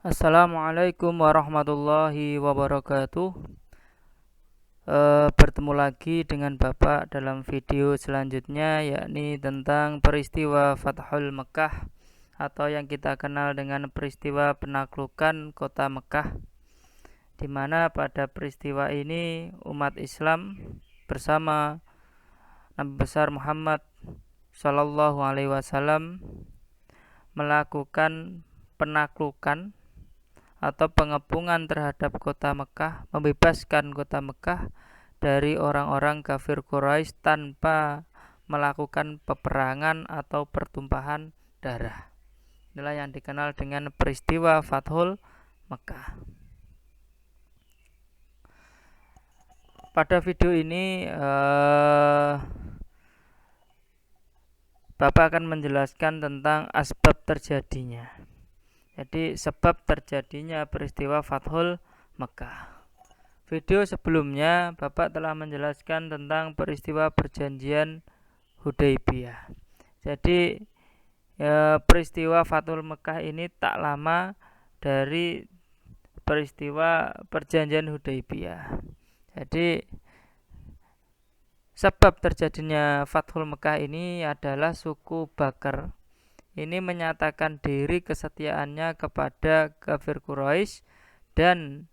Assalamualaikum warahmatullahi wabarakatuh. Bertemu lagi dengan Bapak dalam video selanjutnya, yakni tentang peristiwa Fathul Mekah atau yang kita kenal dengan peristiwa penaklukan kota Mekah, di mana pada peristiwa ini umat Islam bersama Nabi besar Muhammad Shallallahu Alaihi Wasallam melakukan penaklukan atau pengepungan terhadap kota Mekah, membebaskan kota Mekah dari orang-orang kafir Quraisy tanpa melakukan peperangan atau pertumpahan darah. Inilah yang dikenal dengan peristiwa Fathul Mekah. Pada video ini Bapak akan menjelaskan tentang asbab terjadinya. Jadi sebab terjadinya peristiwa Fathul Mekah. Video sebelumnya Bapak telah menjelaskan tentang peristiwa perjanjian Hudaybiyah. Jadi peristiwa Fathul Mekah ini tak lama dari peristiwa perjanjian Hudaybiyah. Jadi sebab terjadinya Fathul Mekah ini adalah suku Bakar. Ini menyatakan diri kesetiaannya kepada kafir Quraisy, dan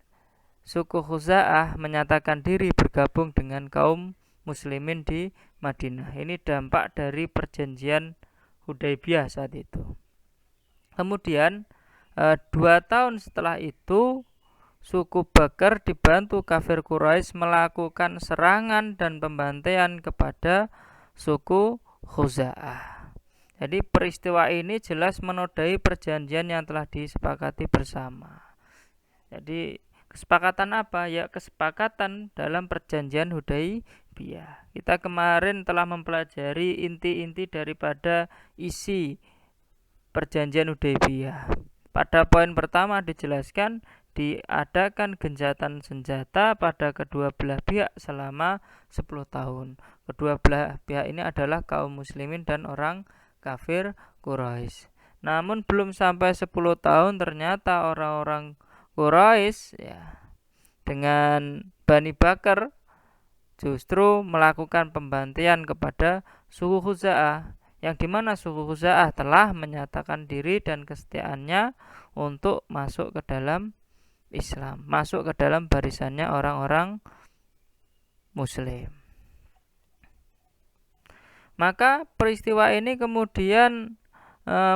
suku Khuza'ah menyatakan diri bergabung dengan kaum muslimin di Madinah. Ini dampak dari perjanjian Hudaybiyah saat itu. Kemudian 2 tahun setelah itu, suku Bakar dibantu kafir Quraisy melakukan serangan dan pembantaian kepada suku Khuza'ah. Jadi peristiwa ini jelas menodai perjanjian yang telah disepakati bersama. Jadi kesepakatan apa? Ya, kesepakatan dalam perjanjian Hudaybiyah. Kita kemarin telah mempelajari inti-inti daripada isi perjanjian Hudaybiyah. Pada poin pertama dijelaskan diadakan gencatan senjata pada kedua belah pihak selama 10 tahun. Kedua belah pihak ini adalah kaum muslimin dan orang kafir Quraisy. Namun belum sampai 10 tahun ternyata orang-orang Quraisy dengan Bani Bakar justru melakukan pembantaian kepada suku Khuza'ah, yang dimana suku Khuza'ah telah menyatakan diri dan kesetiaannya untuk masuk ke dalam Islam, masuk ke dalam barisannya orang-orang Muslim. Maka peristiwa ini kemudian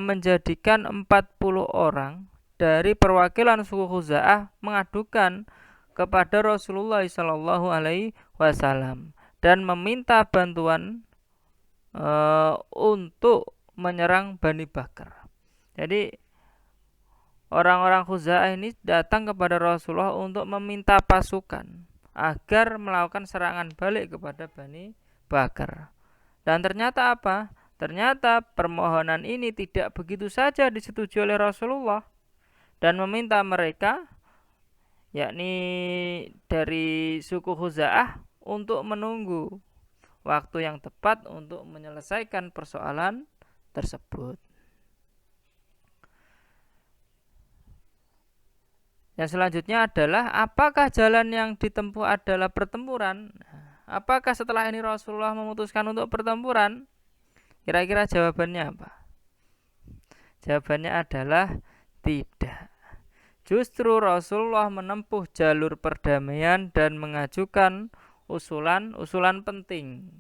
menjadikan 40 orang dari perwakilan suku Khuza'ah mengadukan kepada Rasulullah Shallallahu Alaihi Wasallam dan meminta bantuan untuk menyerang Bani Bakar. Jadi orang-orang Khuza'ah ini datang kepada Rasulullah untuk meminta pasukan agar melakukan serangan balik kepada Bani Bakar. Dan ternyata apa? Ternyata permohonan ini tidak begitu saja disetujui oleh Rasulullah dan meminta mereka, yakni dari suku Khuza'ah, untuk menunggu waktu yang tepat untuk menyelesaikan persoalan tersebut. Yang selanjutnya adalah apakah jalan yang ditempuh adalah pertempuran? Apakah setelah ini Rasulullah memutuskan untuk pertempuran? Kira-kira jawabannya apa? Jawabannya adalah tidak. Justru Rasulullah menempuh jalur perdamaian dan mengajukan usulan penting.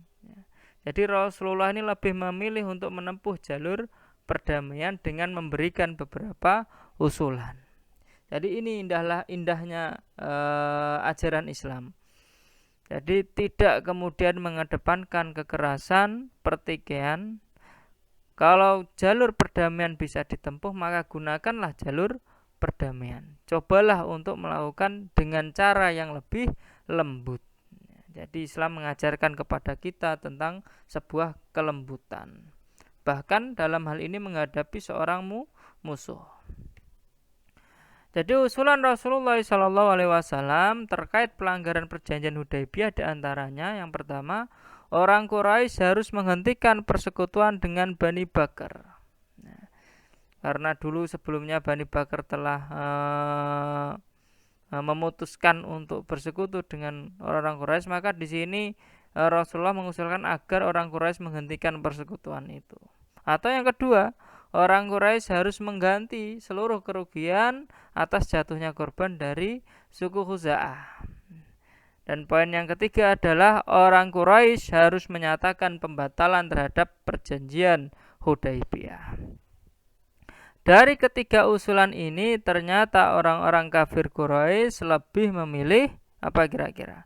Jadi Rasulullah ini lebih memilih untuk menempuh jalur perdamaian dengan memberikan beberapa usulan. Jadi ini indahnya ajaran Islam. Jadi tidak kemudian mengedepankan kekerasan, pertikaian. Kalau jalur perdamaian bisa ditempuh, maka gunakanlah jalur perdamaian. Cobalah untuk melakukan dengan cara yang lebih lembut. Jadi Islam mengajarkan kepada kita tentang sebuah kelembutan. Bahkan dalam hal ini menghadapi seorang musuh. Jadi usulan Rasulullah SAW terkait pelanggaran perjanjian Hudaybiyah diantaranya yang pertama, orang Quraisy harus menghentikan persekutuan dengan Bani Bakar. karena dulu sebelumnya Bani Bakar telah memutuskan untuk bersekutu dengan orang Quraisy, maka di sini Rasulullah mengusulkan agar orang Quraisy menghentikan persekutuan itu. Atau yang kedua, orang Quraisy harus mengganti seluruh kerugian atas jatuhnya korban dari suku Khuza'ah. Dan poin yang ketiga adalah orang Quraisy harus menyatakan pembatalan terhadap perjanjian Hudaibiyah. Dari ketiga usulan ini ternyata orang-orang kafir Quraisy lebih memilih apa kira-kira?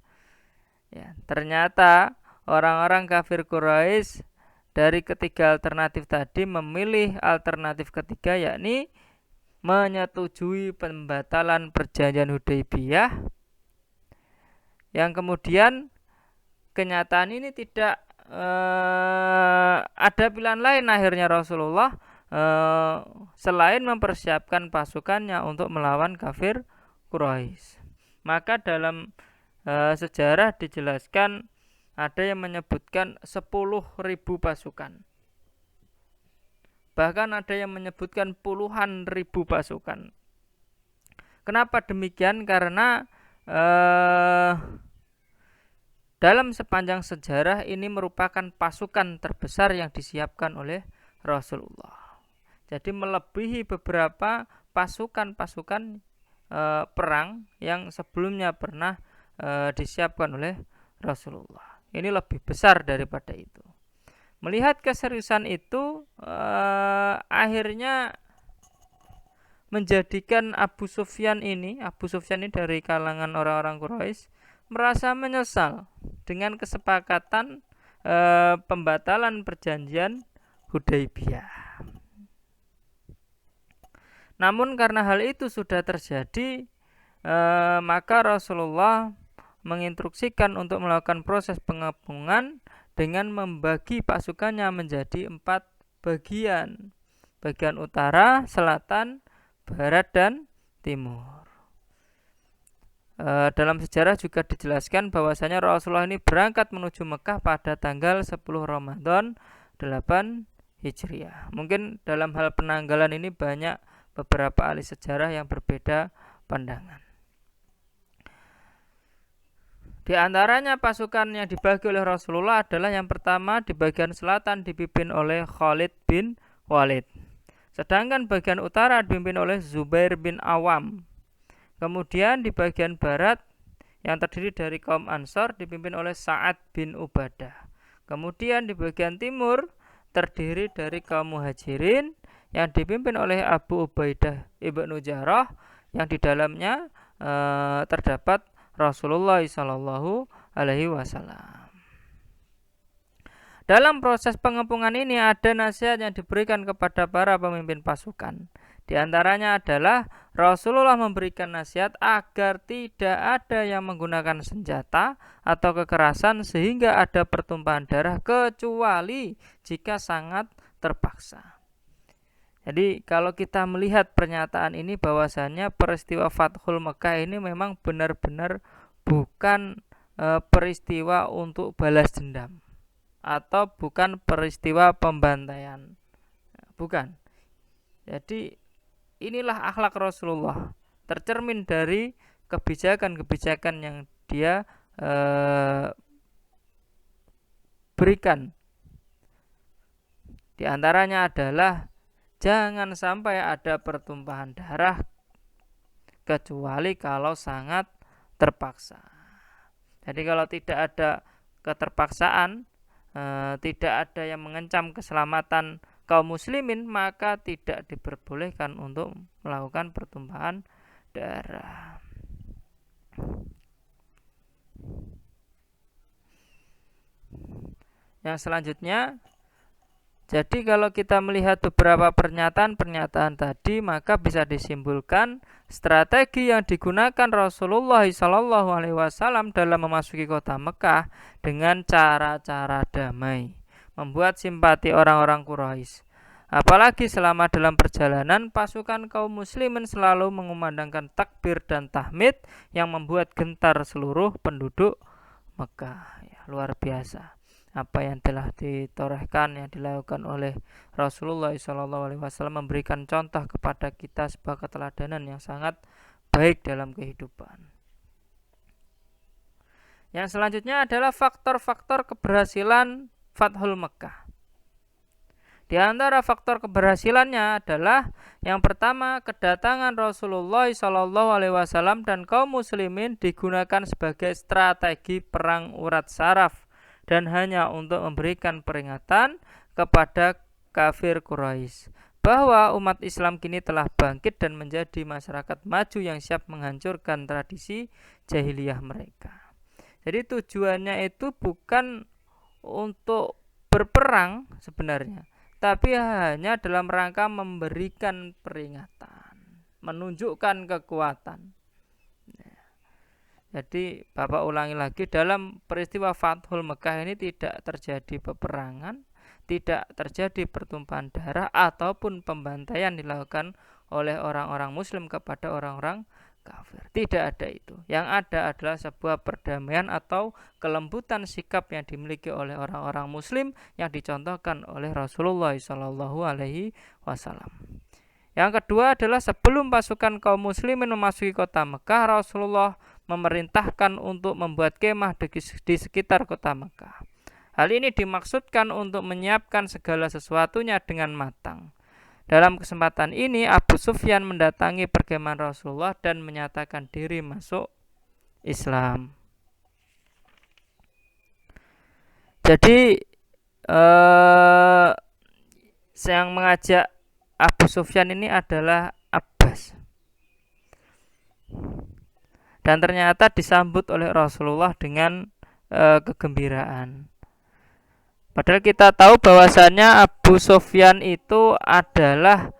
Ya, ternyata orang-orang kafir Quraisy dari ketiga alternatif tadi memilih alternatif ketiga, yakni menyetujui pembatalan perjanjian Hudaibiyah, yang kemudian kenyataan ini tidak ada pilihan lain akhirnya Rasulullah selain mempersiapkan pasukannya untuk melawan kafir Quraisy. Maka dalam sejarah dijelaskan ada yang menyebutkan 10.000 pasukan. Bahkan ada yang menyebutkan puluhan ribu pasukan. Kenapa demikian? Karena dalam sepanjang sejarah ini merupakan pasukan terbesar yang disiapkan oleh Rasulullah. Jadi melebihi beberapa pasukan-pasukan perang yang sebelumnya pernah disiapkan oleh Rasulullah. Ini lebih besar daripada itu. Melihat keseriusan itu, akhirnya menjadikan Abu Sufyan ini dari kalangan orang-orang Quraisy merasa menyesal dengan kesepakatan pembatalan perjanjian Hudaibiyah. Namun karena hal itu sudah terjadi, maka Rasulullah menginstruksikan untuk melakukan proses penggabungan dengan membagi pasukannya menjadi 4 bagian. Bagian utara, selatan, barat, dan timur. Dalam sejarah juga dijelaskan bahwasanya Rasulullah ini berangkat menuju Mekah pada tanggal 10 Ramadan 8 Hijriah. Mungkin dalam hal penanggalan ini banyak beberapa ahli sejarah yang berbeda pandangan. Di antaranya pasukan yang dibagi oleh Rasulullah adalah yang pertama di bagian selatan dipimpin oleh Khalid bin Walid. Sedangkan bagian utara dipimpin oleh Zubair bin Awam. Kemudian di bagian barat yang terdiri dari kaum Ansor dipimpin oleh Sa'ad bin Ubadah. Kemudian di bagian timur terdiri dari kaum Muhajirin yang dipimpin oleh Abu Ubaidah ibnu Jarrah, yang di dalamnya terdapat Rasulullah Shallallahu Alaihi Wasallam. Dalam proses pengepungan ini ada nasihat yang diberikan kepada para pemimpin pasukan. Di antaranya adalah Rasulullah memberikan nasihat agar tidak ada yang menggunakan senjata atau kekerasan sehingga ada pertumpahan darah kecuali jika sangat terpaksa. Jadi kalau kita melihat pernyataan ini bahwasannya peristiwa Fathul Mekah ini memang benar-benar bukan peristiwa untuk balas dendam atau bukan peristiwa pembantaian. Bukan. Jadi inilah akhlak Rasulullah, tercermin dari kebijakan-kebijakan yang dia berikan. Di antaranya adalah jangan sampai ada pertumpahan darah kecuali kalau sangat terpaksa. Jadi kalau tidak ada keterpaksaan, tidak ada yang mengancam keselamatan kaum muslimin, maka tidak diperbolehkan untuk melakukan pertumpahan darah. Yang selanjutnya, jadi kalau kita melihat beberapa pernyataan tadi, maka bisa disimpulkan strategi yang digunakan Rasulullah SAW dalam memasuki kota Mekah dengan cara-cara damai, membuat simpati orang-orang Quraisy. Apalagi selama dalam perjalanan, pasukan kaum muslimin selalu mengumandangkan takbir dan tahmid yang membuat gentar seluruh penduduk Mekah. Ya, luar biasa. apa yang telah ditorehkan, yang dilakukan oleh Rasulullah SAW, memberikan contoh kepada kita sebuah keteladanan yang sangat baik dalam kehidupan. Yang selanjutnya adalah faktor-faktor keberhasilan Fathul Mekkah. Di antara faktor keberhasilannya adalah yang pertama, kedatangan Rasulullah SAW dan kaum muslimin digunakan sebagai strategi perang urat saraf dan hanya untuk memberikan peringatan kepada kafir Quraisy bahwa umat Islam kini telah bangkit dan menjadi masyarakat maju yang siap menghancurkan tradisi jahiliyah mereka. Jadi tujuannya itu bukan untuk berperang sebenarnya, tapi hanya dalam rangka memberikan peringatan, menunjukkan kekuatan. Jadi Bapak ulangi lagi, dalam peristiwa Fathul Mekkah ini tidak terjadi peperangan, tidak terjadi pertumpahan darah ataupun pembantaian dilakukan oleh orang-orang muslim kepada orang-orang kafir. Tidak ada itu. Yang ada adalah sebuah perdamaian atau kelembutan sikap yang dimiliki oleh orang-orang muslim yang dicontohkan oleh Rasulullah SAW. Yang kedua adalah sebelum pasukan kaum muslimin memasuki kota Mekah, Rasulullah memerintahkan untuk membuat kemah di sekitar kota Mekah. Hal ini dimaksudkan untuk menyiapkan segala sesuatunya dengan matang. Dalam kesempatan ini Abu Sufyan mendatangi perkemahan Rasulullah dan menyatakan diri masuk Islam. Jadi yang mengajak Abu Sufyan ini adalah Abbas. Dan ternyata disambut oleh Rasulullah dengan kegembiraan. Padahal kita tahu bahwasannya Abu Sufyan itu adalah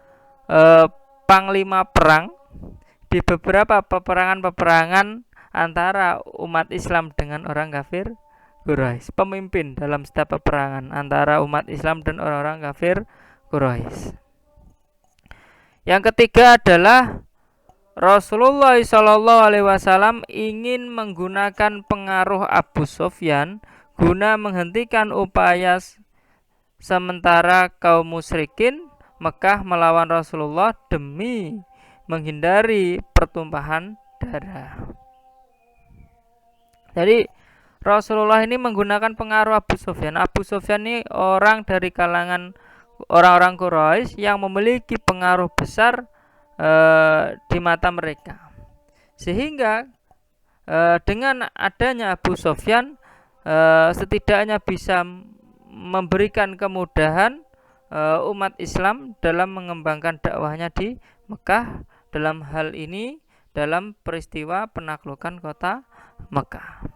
panglima perang di beberapa peperangan-peperangan antara umat Islam dengan orang kafir Quraisy. Pemimpin dalam setiap peperangan antara umat Islam dan orang-orang kafir Quraisy. Yang ketiga adalah Rasulullah SAW ingin menggunakan pengaruh Abu Sufyan guna menghentikan upaya sementara kaum musyrikin Mekah melawan Rasulullah demi menghindari pertumpahan darah. Jadi Rasulullah ini menggunakan pengaruh Abu Sufyan. Abu Sufyan ini orang dari kalangan orang-orang Quraisy yang memiliki pengaruh besar di mata mereka. Sehingga dengan adanya Abu Sufyan setidaknya bisa memberikan kemudahan umat Islam dalam mengembangkan dakwahnya di Mekah, dalam hal ini dalam peristiwa penaklukan kota Mekah.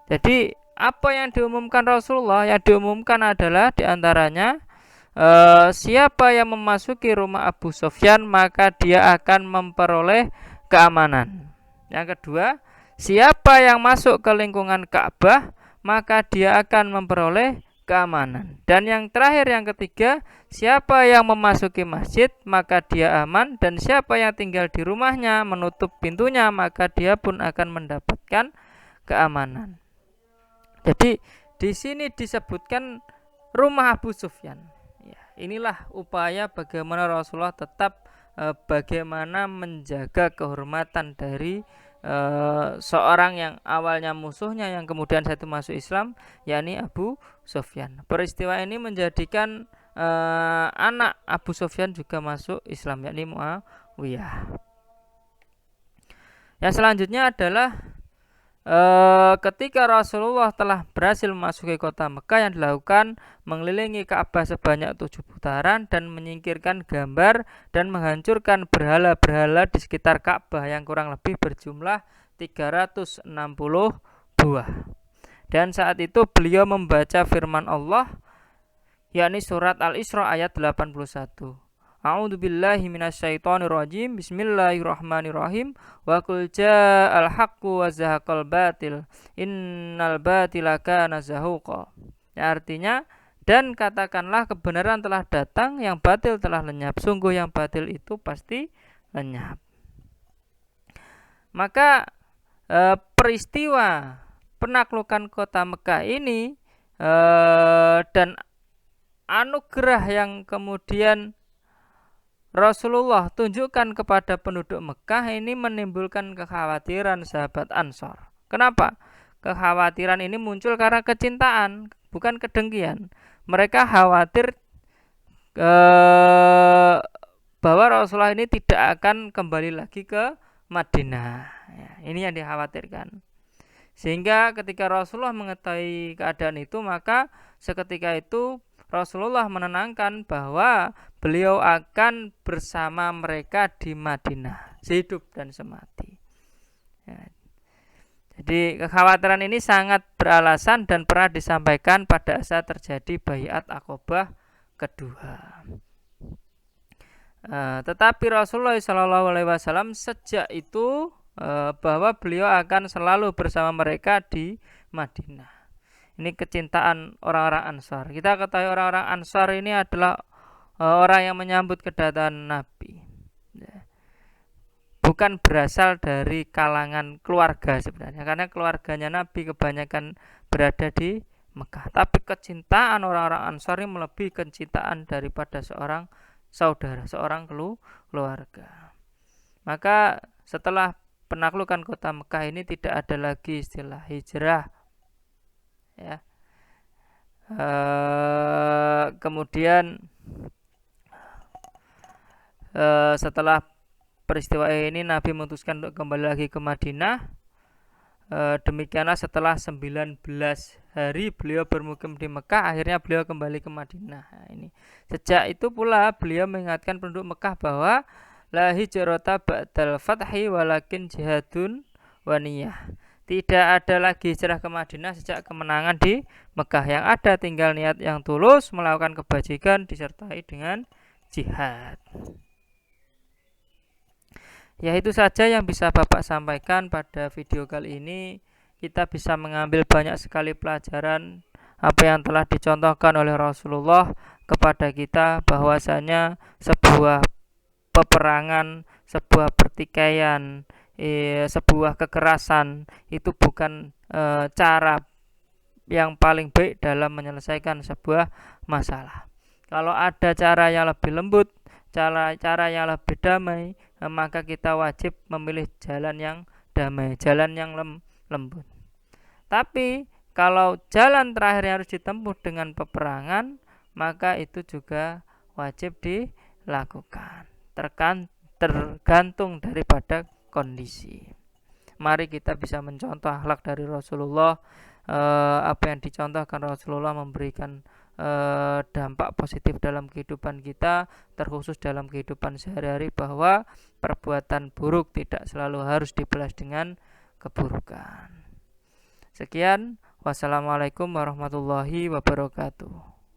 Jadi apa yang diumumkan Rasulullah? Yang diumumkan adalah diantaranya siapa yang memasuki rumah Abu Sufyan maka dia akan memperoleh keamanan. Yang kedua, siapa yang masuk ke lingkungan Ka'bah maka dia akan memperoleh keamanan. Dan yang terakhir, yang ketiga, siapa yang memasuki masjid maka dia aman, dan siapa yang tinggal di rumahnya menutup pintunya maka dia pun akan mendapatkan keamanan. Jadi di sini disebutkan rumah Abu Sufyan. Ya, inilah upaya bagaimana Rasulullah tetap bagaimana menjaga kehormatan dari seorang yang awalnya musuhnya yang kemudian satu masuk Islam, yakni Abu Sufyan. Peristiwa ini menjadikan anak Abu Sufyan juga masuk Islam, yakni Muawiyah. Yang selanjutnya adalah ketika Rasulullah telah berhasil memasuki kota Mekah, yang dilakukan mengelilingi Ka'bah sebanyak 7 putaran dan menyingkirkan gambar dan menghancurkan berhala-berhala di sekitar Ka'bah yang kurang lebih berjumlah 360 buah. Dan saat itu beliau membaca firman Allah, yakni surat Al-Isra ayat 81. A'udzu billahi minasyaitonir rajim. Bismillahirrahmanirrahim. Wa qul ja'al haqqu wa zahaqal batil. Innal batila kana zahuqa. Ya, artinya, dan katakanlah kebenaran telah datang, yang batil telah lenyap. Sungguh yang batil itu pasti lenyap. Maka peristiwa penaklukan kota Mekah ini dan anugerah yang kemudian Rasulullah tunjukkan kepada penduduk Mekah ini menimbulkan kekhawatiran sahabat Ansor. Kenapa? Kekhawatiran ini muncul karena kecintaan, bukan kedengkian. Mereka khawatir bahwa Rasulullah ini tidak akan kembali lagi ke Madinah. Ya, ini yang dikhawatirkan. Sehingga ketika Rasulullah mengetahui keadaan itu, maka seketika itu Rasulullah menenangkan bahwa beliau akan bersama mereka di Madinah, sehidup dan semati. Ya. Jadi kekhawatiran ini sangat beralasan dan pernah disampaikan pada saat terjadi Baiat Aqobah kedua. Tetapi Rasulullah SAW sejak itu bahwa beliau akan selalu bersama mereka di Madinah. Ini kecintaan orang-orang Ansar. Kita ketahui orang-orang Ansar ini adalah orang yang menyambut kedatangan Nabi. Bukan berasal dari kalangan keluarga sebenarnya, karena keluarganya Nabi kebanyakan berada di Mekah. Tapi kecintaan orang-orang Ansar ini melebihi kecintaan daripada seorang saudara, seorang keluarga. Maka setelah penaklukan kota Mekah ini tidak ada lagi istilah hijrah, ya. Kemudian setelah peristiwa ini Nabi memutuskan untuk kembali lagi ke Madinah. Demikianlah setelah 19 hari beliau bermukim di Mekah, akhirnya beliau kembali ke Madinah. Nah, ini sejak itu pula beliau mengingatkan penduduk Mekah bahwa la hijrata ba'dal fathi walakin jihadun wa niyah. Tidak ada lagi hijrah ke Madinah sejak kemenangan di Mekah. Yang ada tinggal niat yang tulus melakukan kebajikan disertai dengan jihad. Ya, itu saja yang bisa Bapak sampaikan pada video kali ini. Kita bisa mengambil banyak sekali pelajaran apa yang telah dicontohkan oleh Rasulullah kepada kita, bahwasanya sebuah peperangan, sebuah pertikaian, sebuah kekerasan itu bukan cara yang paling baik dalam menyelesaikan sebuah masalah. Kalau ada cara yang lebih lembut, cara yang lebih damai, maka kita wajib memilih jalan yang damai, jalan yang lembut. Tapi kalau jalan terakhir yang harus ditempuh dengan peperangan, maka itu juga wajib dilakukan. Tergantung daripada kondisi. Mari kita bisa mencontoh akhlak dari Rasulullah. Apa yang dicontohkan Rasulullah memberikan dampak positif dalam kehidupan kita, terkhusus dalam kehidupan sehari-hari, bahwa perbuatan buruk tidak selalu harus dibalas dengan keburukan. Sekian, wassalamualaikum warahmatullahi wabarakatuh.